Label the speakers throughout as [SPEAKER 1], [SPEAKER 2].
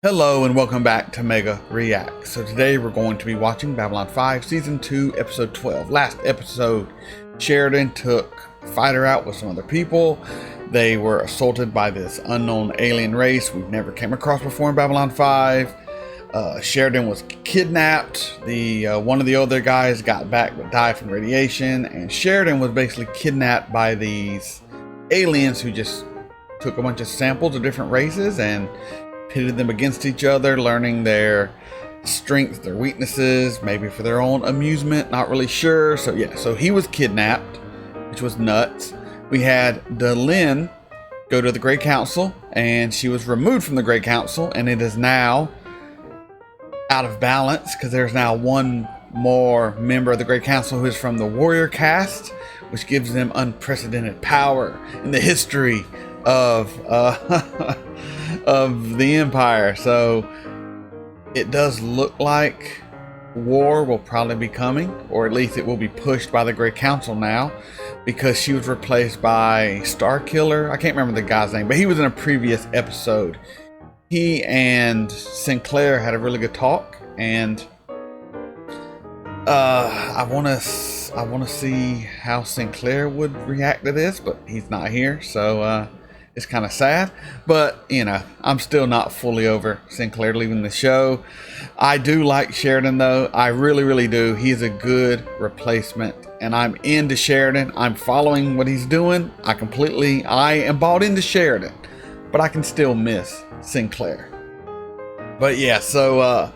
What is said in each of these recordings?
[SPEAKER 1] Hello and welcome back to Mega React. So today we're going to be watching Babylon 5 Season 2 Episode 12. Last episode, Sheridan took Fighter out with some other people. They were assaulted by this unknown alien race we've never came across before in Babylon 5. Sheridan was kidnapped. One of the other guys got back but died from radiation. And Sheridan was basically kidnapped by these aliens who just took a bunch of samples of different races and pitted them against each other, learning their strengths, their weaknesses, maybe for their own amusement, not really sure. So he was kidnapped, which was nuts. We had Delin go to the Great Council, and she was removed from the Great Council, and it is now out of balance because there's now one more member of the Great Council who is from the warrior caste, which gives them unprecedented power in the history of of the Empire. So it does look like war will probably be coming, or at least it will be pushed by the Great Council now, because she was replaced by Starkiller. I can't remember the guy's name, but he was in a previous episode. He and Sinclair had a really good talk, and I want to see how Sinclair would react to this, but he's not here, so it's kind of sad. But you know, I'm still not fully over Sinclair leaving the show. I do like Sheridan though. I really do. He's a good replacement, and I'm into Sheridan. I'm following what he's doing. I am bought into Sheridan, but I can still miss Sinclair. But yeah, so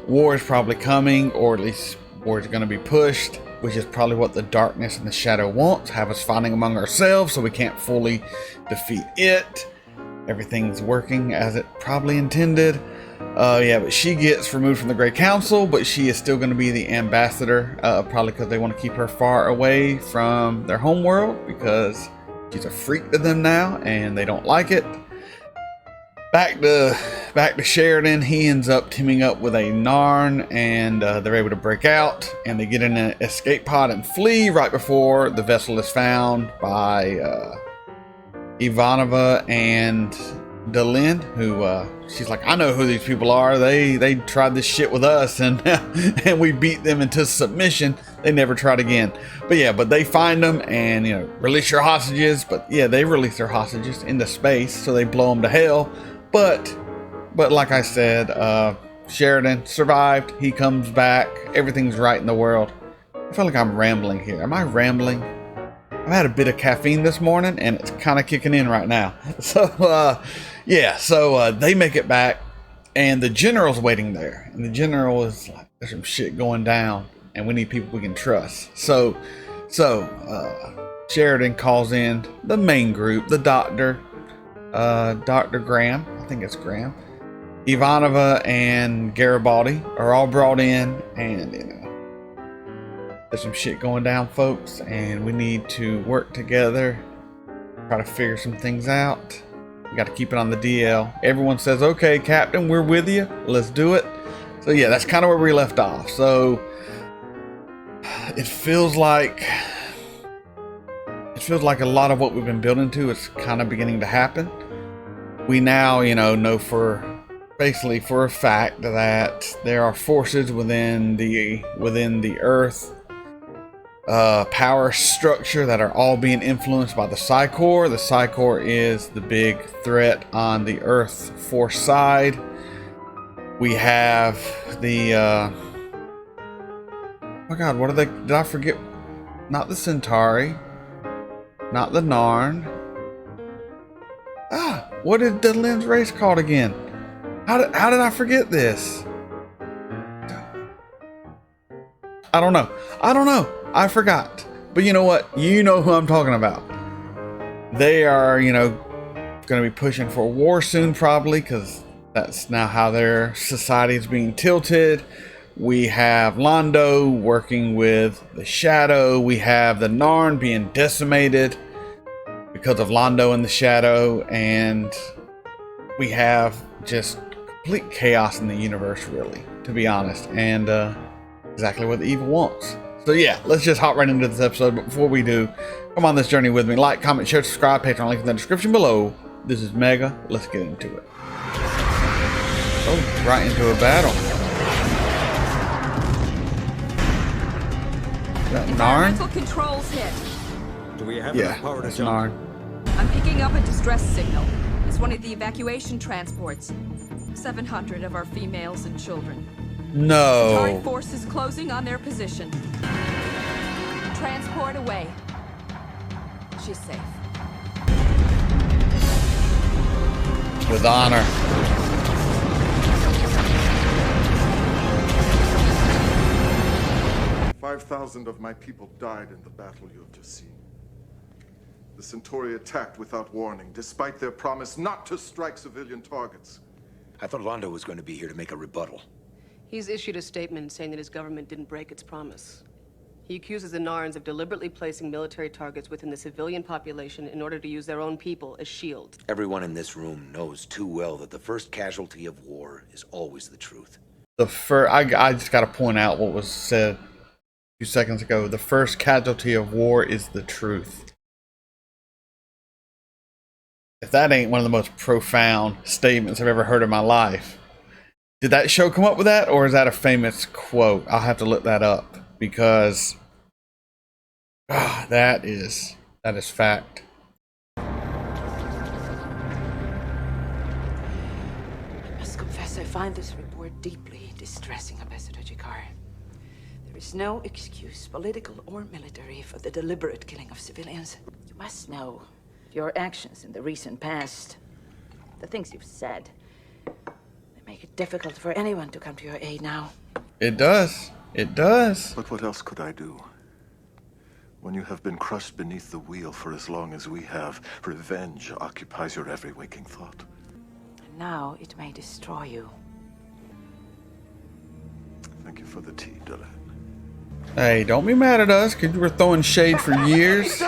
[SPEAKER 1] war is probably coming, or at least war is going to be pushed, which is probably what the darkness and the shadow wants, have us fighting among ourselves so we can't fully defeat it. Everything's working as it probably intended. But she gets removed from the Great Council, but she is still going to be the ambassador, probably because they want to keep her far away from their home world, because she's a freak to them now and they don't like it. Back to Sheridan. He ends up teaming up with a Narn, and they're able to break out, and they get in an escape pod and flee right before the vessel is found by Ivanova and Delin, who she's like, I know who these people are. They tried this shit with us, and and we beat them into submission. They never tried again. But they find them and release your hostages. But yeah, they release their hostages into space, so they blow them to hell. But like I said, Sheridan survived. He comes back. Everything's right in the world. I feel like I'm rambling here. Am I rambling? I've had a bit of caffeine this morning, and it's kind of kicking in right now. So, they make it back, and the general's waiting there. And the general is like, there's some shit going down, and we need people we can trust. So Sheridan calls in the main group, the doctor, Dr. Graham, I think it's Graham, Ivanova, and Garibaldi are all brought in, and there's some shit going down, folks, and we need to work together, try to figure some things out. We got to keep it on the DL. Everyone says, okay, Captain, we're with you, let's do it. So yeah, that's kind of where we left off. So it feels like a lot of what we've been building to is kind of beginning to happen. We now, know for a fact that there are forces within the Earth power structure that are all being influenced by the Psy-Corps. The Psy-Corps is the big threat on the Earth force side. We have the oh my god, what are they? Did I forget? Not the Centauri. Not the Narn. What is Delin's race called again? How did I forget this? I don't know. I forgot. But you know what? You know who I'm talking about. They are, going to be pushing for war soon, probably, because that's now how their society is being tilted. We have Londo working with the Shadow. We have the Narn being decimated because of Londo and the Shadow. And we have just complete chaos in the universe, really, to be honest. And exactly what the evil wants. So yeah, let's just hop right into this episode. But before we do, come on this journey with me. Like, comment, share, subscribe. Patreon link in the description below. This is Mega. Let's get into it. Oh right into a battle. Is that
[SPEAKER 2] Environmental
[SPEAKER 1] Narn?
[SPEAKER 2] controls hit.
[SPEAKER 3] Do we have enough power to
[SPEAKER 1] that's
[SPEAKER 3] jump?
[SPEAKER 1] Narn.
[SPEAKER 2] I'm picking up a distress signal. It's one of the evacuation transports. 700 of our females and children.
[SPEAKER 1] No.
[SPEAKER 2] Centauri forces closing on their position. Transport away. She's safe.
[SPEAKER 1] With honor.
[SPEAKER 4] 5,000 of my people died in the battle you have just seen. The Centauri attacked without warning, despite their promise not to strike civilian targets.
[SPEAKER 3] I thought Londo was going to be here to make a rebuttal.
[SPEAKER 5] He's issued a statement saying that his government didn't break its promise. He accuses the Narns of deliberately placing military targets within the civilian population in order to use their own people as shields.
[SPEAKER 3] Everyone in this room knows too well that the first casualty of war is always the truth.
[SPEAKER 1] I just got to point out what was said a few seconds ago. The first casualty of war is the truth. If that ain't one of the most profound statements I've ever heard in my life. Did that show come up with that, or is that a famous quote? I'll have to look that up, because that is fact.
[SPEAKER 6] I must confess I find this report deeply distressing, Ambassador Jakar. There is no excuse, political or military, for the deliberate killing of civilians. You must know your actions in the recent past, the things you've said, they make it difficult for anyone to come to your aid now.
[SPEAKER 1] It does. It does.
[SPEAKER 4] But what else could I do? When you have been crushed beneath the wheel for as long as we have, revenge occupies your every waking thought.
[SPEAKER 6] And now it may destroy you.
[SPEAKER 4] Thank you for the tea, Dylan.
[SPEAKER 1] Hey, don't be mad at us, because you were throwing shade for years.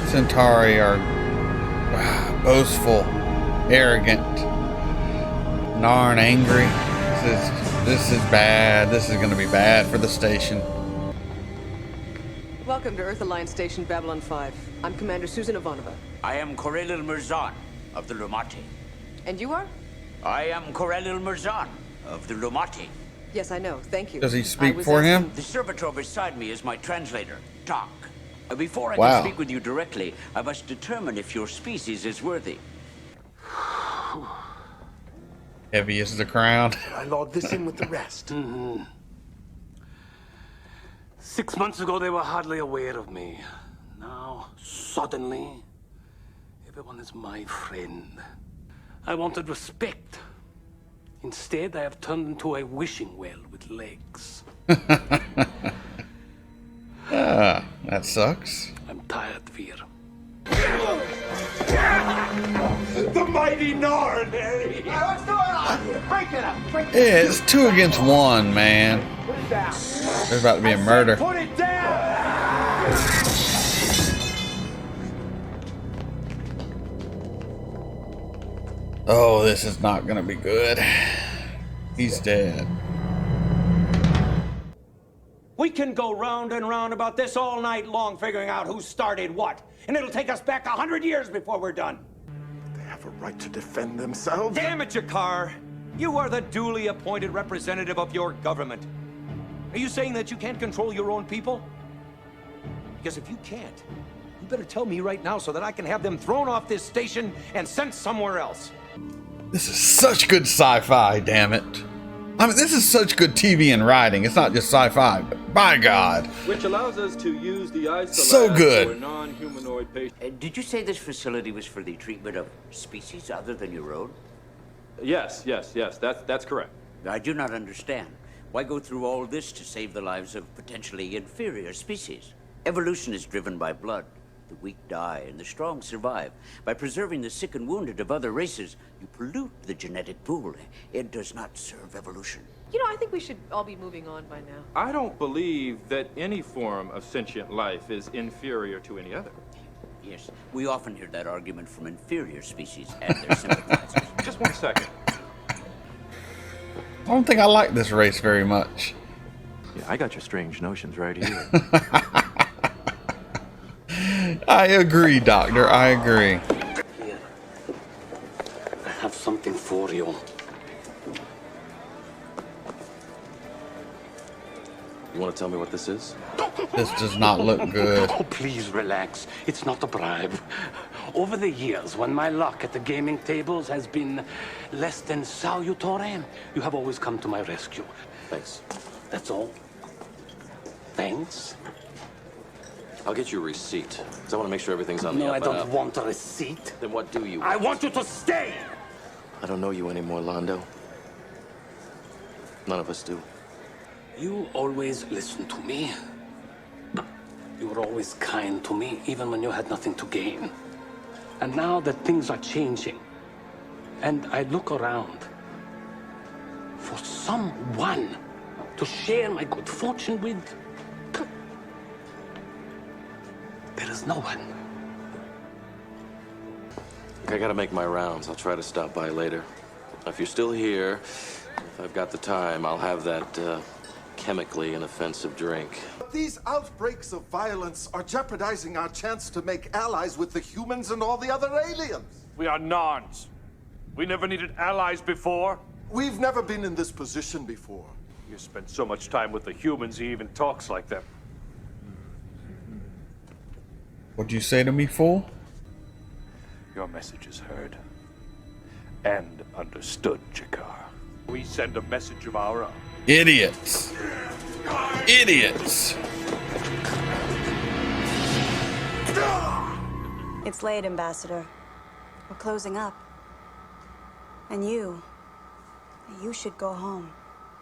[SPEAKER 1] Centauri are boastful, arrogant, Narn angry. This is bad. This is going to be bad for the station.
[SPEAKER 5] Welcome to Earth Alliance Station Babylon 5. I'm Commander Susan Ivanova.
[SPEAKER 7] I am Korelil Mirzan of the Lumati.
[SPEAKER 5] And you are?
[SPEAKER 7] I am Korelil Mirzan of the Lumati.
[SPEAKER 5] Yes, I know. Thank you.
[SPEAKER 1] Does he
[SPEAKER 5] I
[SPEAKER 1] speak
[SPEAKER 5] was
[SPEAKER 1] for
[SPEAKER 5] asking-
[SPEAKER 1] him?
[SPEAKER 7] The servitor beside me is my translator, Doc. Before I
[SPEAKER 1] Wow.
[SPEAKER 7] can speak with you directly, I must determine if your species is worthy.
[SPEAKER 1] Heavy as the crown.
[SPEAKER 8] I logged this in with the rest.
[SPEAKER 9] 6 months ago, they were hardly aware of me. Now, suddenly, everyone is my friend. I wanted respect. Instead, I have turned into a wishing well with legs.
[SPEAKER 1] That sucks.
[SPEAKER 9] I'm tired, Veer.
[SPEAKER 8] The mighty Narn, Harry! What's going on here? Break it up!
[SPEAKER 1] Yeah, it's 2 against 1, man. There's about to be a murder.
[SPEAKER 8] Put it down!
[SPEAKER 1] Oh, this is not gonna be good. He's dead.
[SPEAKER 10] We can go round and round about this all night long, figuring out who started what. And it'll take us back 100 years before we're done.
[SPEAKER 4] They have a right to defend themselves.
[SPEAKER 10] Damn it, Jakar! You are the duly appointed representative of your government. Are you saying that you can't control your own people? Because if you can't, you better tell me right now so that I can have them thrown off this station and sent somewhere else.
[SPEAKER 1] This is such good sci-fi, damn it. I mean, this is such good TV and writing. It's not just sci-fi, but by God.
[SPEAKER 11] Which allows us to use the isolate
[SPEAKER 1] So good.
[SPEAKER 11] for non-humanoid patients.
[SPEAKER 7] Did you say this facility was for the treatment of species other than your own?
[SPEAKER 11] Yes, that's correct.
[SPEAKER 7] I do not understand. Why go through all this to save the lives of potentially inferior species? Evolution is driven by blood. The weak die and the strong survive. By preserving the sick and wounded of other races, you pollute the genetic pool. It does not serve evolution.
[SPEAKER 5] You know, I think we should all be moving on by now.
[SPEAKER 11] I don't believe that any form of sentient life is inferior to any other.
[SPEAKER 7] Yes, we often hear that argument from inferior species and their sympathizers.
[SPEAKER 11] Just 1 second.
[SPEAKER 1] I don't think I like this race very much.
[SPEAKER 11] Yeah, I got your strange notions right here.
[SPEAKER 1] I agree, Doctor. I agree.
[SPEAKER 9] Here. I have something for you.
[SPEAKER 12] tell me what this is?
[SPEAKER 1] This does not look good.
[SPEAKER 9] Oh, please relax. It's not a bribe. Over the years, when my luck at the gaming tables has been less than salutary, you have always come to my rescue.
[SPEAKER 12] Thanks.
[SPEAKER 9] That's all. Thanks.
[SPEAKER 12] I'll get you a receipt, because I want to make sure everything's on the
[SPEAKER 9] No,
[SPEAKER 12] up
[SPEAKER 9] I
[SPEAKER 12] and
[SPEAKER 9] don't
[SPEAKER 12] up.
[SPEAKER 9] want a receipt.
[SPEAKER 12] Then what do you
[SPEAKER 9] I
[SPEAKER 12] want?
[SPEAKER 9] want you to stay!
[SPEAKER 12] I don't know you anymore, Londo. None of us do.
[SPEAKER 9] You always listened to me. You were always kind to me, even when you had nothing to gain. And now that things are changing, and I look around for someone to share my good fortune with, there is no one.
[SPEAKER 12] I gotta make my rounds. I'll try to stop by later. If you're still here, if I've got the time, I'll have that chemically inoffensive drink.
[SPEAKER 4] But these outbreaks of violence are jeopardizing our chance to make allies with the humans and all the other aliens.
[SPEAKER 8] We are Narns. We never needed allies before.
[SPEAKER 4] We've never been in this position before.
[SPEAKER 8] You spent so much time with the humans, he even talks like them.
[SPEAKER 1] What'd you say to me, fool?
[SPEAKER 8] Your message is heard. And understood, Jakar. We send a message of our own.
[SPEAKER 1] Idiots. Idiots.
[SPEAKER 13] It's late, Ambassador. We're closing up. And you should go home.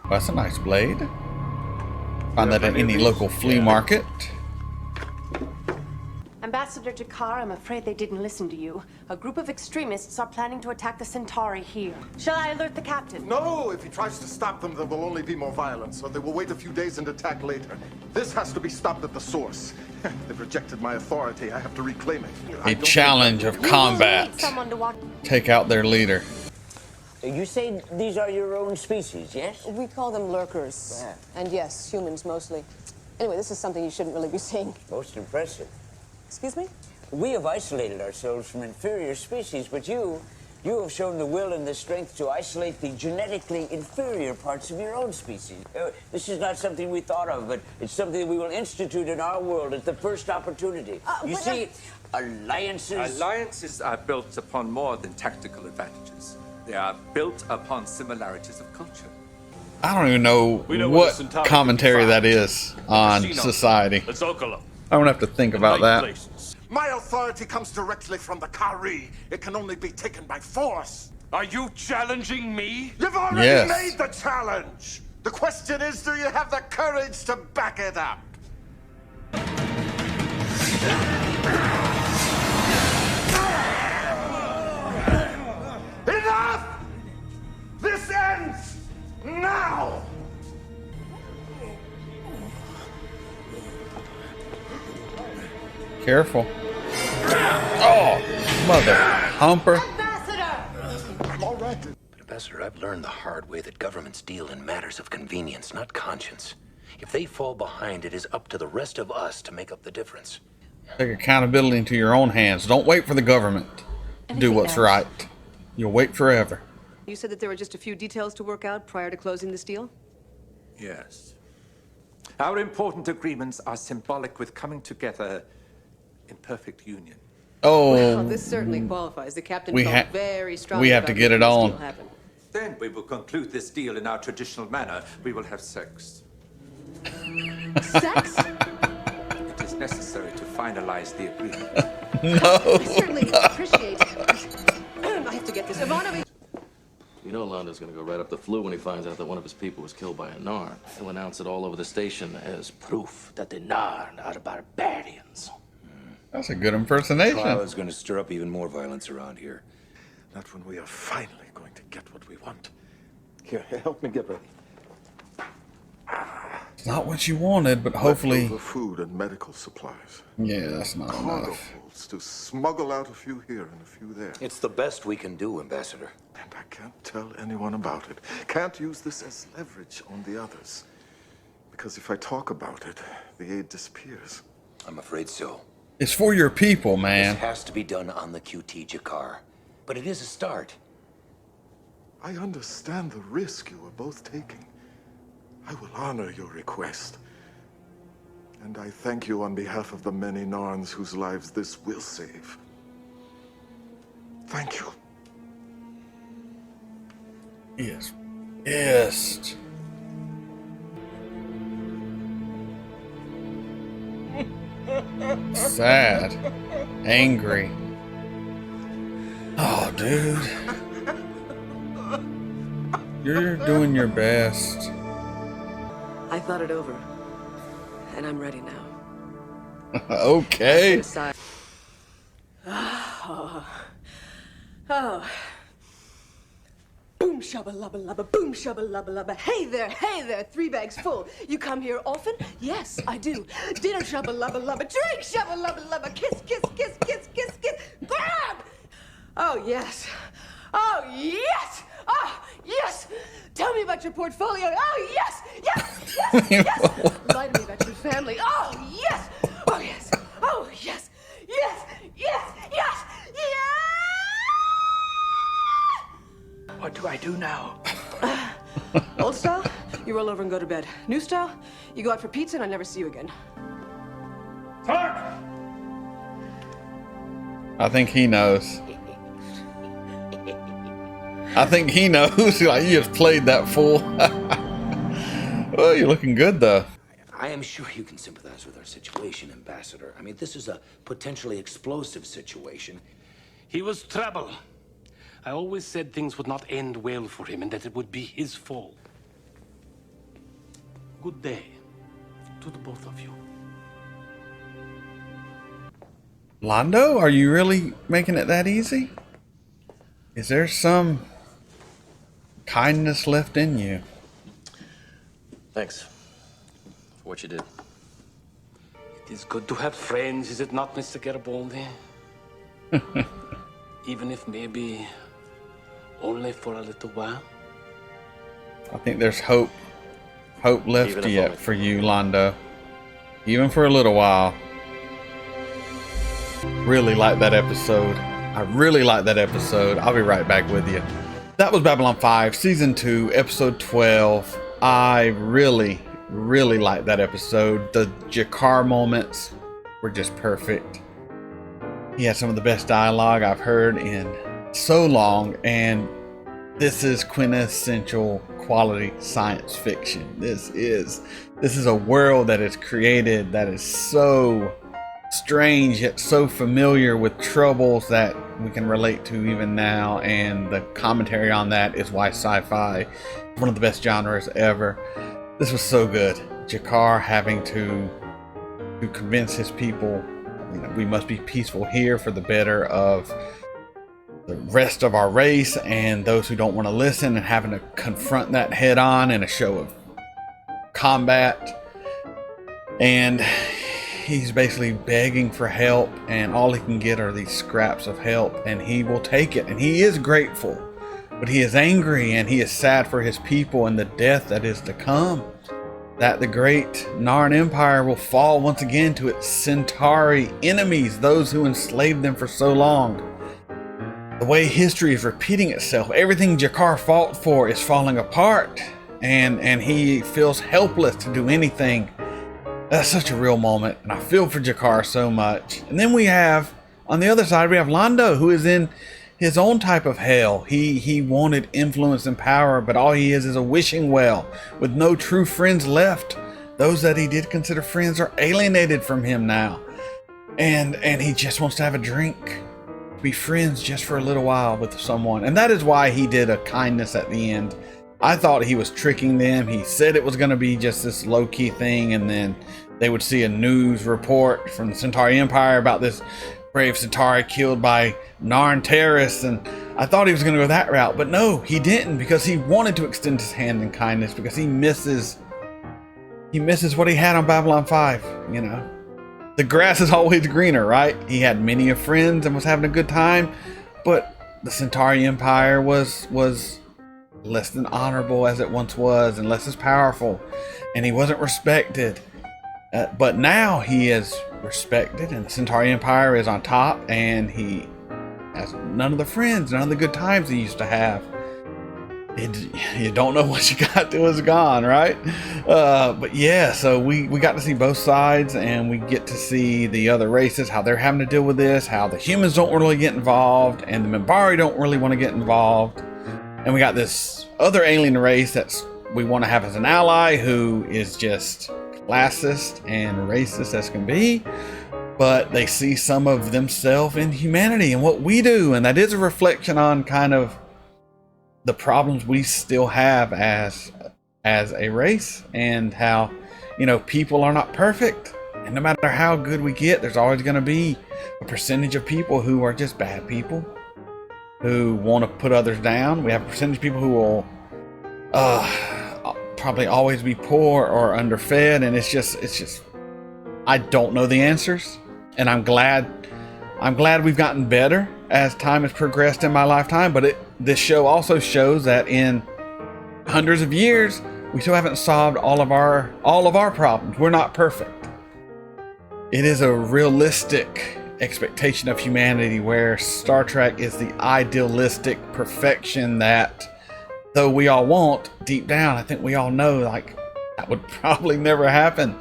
[SPEAKER 1] Well, that's a nice blade. Find that at any local flea market.
[SPEAKER 14] Ambassador Jakar, I'm afraid they didn't listen to you. A group of extremists are planning to attack the Centauri here. Shall I alert the captain?
[SPEAKER 4] No, if he tries to stop them, there will only be more violence, so they will wait a few days and attack later. This has to be stopped at the source. They've rejected my authority. I have to reclaim it.
[SPEAKER 1] A challenge of combat.
[SPEAKER 14] Someone to watch.
[SPEAKER 1] Take out their leader.
[SPEAKER 7] You say these are your own species, yes?
[SPEAKER 5] We call them lurkers.
[SPEAKER 7] Yeah.
[SPEAKER 5] And yes, humans mostly. Anyway, this is something you shouldn't really be seeing.
[SPEAKER 7] Most impressive.
[SPEAKER 5] Excuse me?
[SPEAKER 7] We have isolated ourselves from inferior species, but you have shown the will and the strength to isolate the genetically inferior parts of your own species. This is not something we thought of, but it's something that we will institute in our world at the first opportunity. You see, alliances...
[SPEAKER 15] Alliances are built upon more than tactical advantages. They are built upon similarities of culture.
[SPEAKER 1] I don't even know what commentary that is on society. I don't have to think about that.
[SPEAKER 4] My authority comes directly from the Kari. It can only be taken by force.
[SPEAKER 8] Are you challenging me?
[SPEAKER 4] You've already made the challenge. The question is, do you have the courage to back it up? Enough! This ends now!
[SPEAKER 1] Careful. Oh, mother humper.
[SPEAKER 4] I'm all right.
[SPEAKER 3] But Ambassador, I've learned the hard way that governments deal in matters of convenience, not conscience. If they fall behind, it is up to the rest of us to make up the difference.
[SPEAKER 1] Take accountability into your own hands. Don't wait for the government to do what's right. You'll wait forever.
[SPEAKER 5] You said that there were just a few details to work out prior to closing this deal?
[SPEAKER 15] Yes. Our important agreements are symbolic with coming together in perfect union.
[SPEAKER 1] Oh,
[SPEAKER 5] well, this certainly qualifies. The captain felt very strongly.
[SPEAKER 1] We have to get it on.
[SPEAKER 15] Then we will conclude this deal in our traditional manner. We will have sex.
[SPEAKER 5] Sex?
[SPEAKER 15] It is necessary to finalize the agreement.
[SPEAKER 1] No.
[SPEAKER 5] I certainly appreciate it. I have to get this. Ivanovic.
[SPEAKER 12] You know Londo's gonna go right up the flue when he finds out that one of his people was killed by a Narn. He'll announce it all over the station as proof that the Narn are barbarians.
[SPEAKER 1] That's a good impersonation.
[SPEAKER 3] Trial is going to stir up even more violence around here.
[SPEAKER 4] Not when we are finally going to get what we want. Here, help me get ready.
[SPEAKER 1] It's not what you wanted, but hopefully...
[SPEAKER 4] Leftover food and medical supplies.
[SPEAKER 1] Yeah, that's not
[SPEAKER 4] Cargo
[SPEAKER 1] enough.
[SPEAKER 4] holds to smuggle out a few here and a few there.
[SPEAKER 3] It's the best we can do, Ambassador.
[SPEAKER 4] And I can't tell anyone about it. Can't use this as leverage on the others. Because if I talk about it, the aid disappears.
[SPEAKER 3] I'm afraid so.
[SPEAKER 1] It's for your people, man.
[SPEAKER 3] This has to be done on the QT, Jakar. But it is a start.
[SPEAKER 4] I understand the risk you are both taking. I will honor your request. And I thank you on behalf of the many Narns whose lives this will save. Thank you.
[SPEAKER 1] Yes. Yes. Sad. Angry. Oh, dude. You're doing your best.
[SPEAKER 5] I thought it over, and I'm ready now.
[SPEAKER 1] Okay.
[SPEAKER 5] Oh. Boom shabba lubba lubba, boom shabba lubba lubba. Hey there, 3 bags full. You come here often? Yes, I do. Dinner shabba lubba lubba, drink shabba lubba lubba, kiss, kiss, kiss, kiss, kiss, kiss, grab! Oh, yes. Oh, yes! Oh, yes! Tell me about your portfolio. Oh, yes! Yes! Yes! Yes! Lie to me about your family. Oh, yes! Oh, yes! Oh, yes! Yes! Yes! Yes! Yes!
[SPEAKER 10] What do I do now?
[SPEAKER 5] Old style, you roll over and go to bed. New style, you go out for pizza and I never see you again.
[SPEAKER 1] I think he knows. I think he knows. Like, you just played that fool. Well, you're looking good, though.
[SPEAKER 3] I am sure you can sympathize with our situation, Ambassador. I mean, this is a potentially explosive situation.
[SPEAKER 9] He was trouble. I always said things would not end well for him and that it would be his fault. Good day to the both of you.
[SPEAKER 1] Londo, are you really making it that easy? Is there some kindness left in you?
[SPEAKER 12] Thanks for what you did.
[SPEAKER 9] It is good to have friends, is it not, Mr. Garibaldi? Even if maybe only for a little while.
[SPEAKER 1] I think there's hope left yet for you, Londo. Even for a little while. Really like that episode. I really like that episode. I'll be right back with you. That was Babylon 5, Season 2, Episode 12. I really liked that episode. The Jakar moments were just perfect. He had some of the best dialogue I've heard in so long, and this is quintessential quality science fiction. This is a world that is created that is so strange yet so familiar, with troubles that we can relate to even now, and the commentary on that is why sci-fi is one of the best genres ever. This was so good. Jakar having to convince his people, you know, we must be peaceful here for the better of the rest of our race, and those who don't want to listen, and having to confront that head on in a show of combat. And he's basically begging for help, and all he can get are these scraps of help, and he will take it, and he is grateful, but he is angry, and he is sad for his people and the death that is to come, that the great Narn Empire will fall once again to its Centauri enemies, those who enslaved them for so long. The way history is repeating itself, everything Jakar fought for is falling apart, and he feels helpless to do anything. That's such a real moment, and I feel for Jakar so much. And then we have, on the other side, we have Londo, who is in his own type of hell. He wanted influence and power, but all he is a wishing well, with no true friends left. Those that he did consider friends are alienated from him now. And he just wants to have a drink, be friends just for a little while with someone. And that is why he did a kindness at the end. I thought he was tricking them. He said it was going to be just this low-key thing, and then they would see a news report from the Centauri Empire about this brave Centauri killed by Narn terrorists, and I thought he was going to go that route, but no, he didn't, because he wanted to extend his hand in kindness, because he misses what he had on Babylon 5, you know. The grass is always greener, right? He had many of friends and was having a good time, but the Centauri Empire was less than honorable as it once was, and less as powerful, and he wasn't respected. But now he is respected, and the Centauri Empire is on top, and he has none of the friends, none of the good times he used to have. you don't know what you got till it's gone, right? But yeah, so we got to see both sides, and we get to see the other races, how they're having to deal with this, how the humans don't really get involved, and the Minbari don't really want to get involved. And we got this other alien race that's we want to have as an ally, who is just classist and racist as can be, but they see some of themselves in humanity and what we do, and that is a reflection on kind of the problems we still have as a race, and how, you know, people are not perfect, and no matter how good we get, there's always going to be a percentage of people who are just bad people who want to put others down. We have a percentage of people who will probably always be poor or underfed, and it's just I don't know the answers, and I'm glad we've gotten better as time has progressed in my lifetime. But this show also shows that in hundreds of years, we still haven't solved all of our problems. We're not perfect. It is a realistic expectation of humanity, where Star Trek is the idealistic perfection that, though we all want deep down, I think we all know, like, that would probably never happen,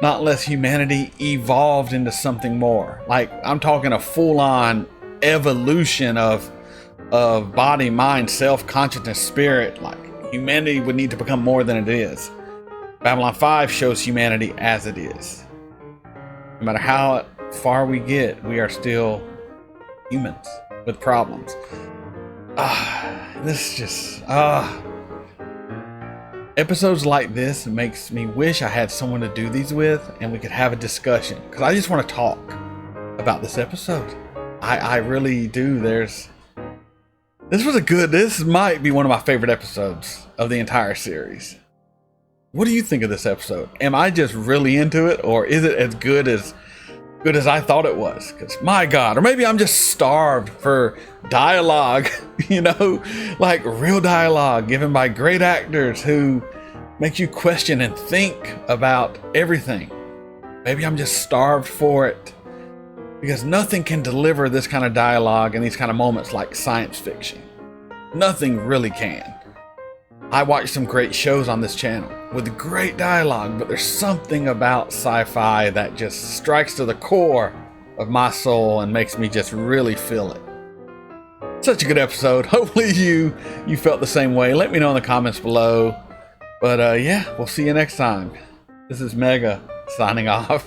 [SPEAKER 1] not unless humanity evolved into something more. Like, I'm talking a full-on evolution of body, mind, self-consciousness, spirit. Like, humanity would need to become more than it is. Babylon 5 shows humanity as it is. No matter how far we get, we are still humans with problems. This just episodes like this makes me wish I had someone to do these with, and we could have a discussion, because I just want to talk about this episode. I really do. This might be one of my favorite episodes of the entire series. What do you think of this episode? Am I just really into it, or is it as good as I thought it was? Because my God, or maybe I'm just starved for dialogue, you know, like real dialogue given by great actors who make you question and think about everything. Maybe I'm just starved for it, because nothing can deliver this kind of dialogue and these kind of moments like science fiction. Nothing really can. I watch some great shows on this channel with great dialogue, but there's something about sci-fi that just strikes to the core of my soul and makes me just really feel it. Such a good episode. Hopefully you felt the same way. Let me know in the comments below. But yeah, we'll see you next time. This is Mega signing off.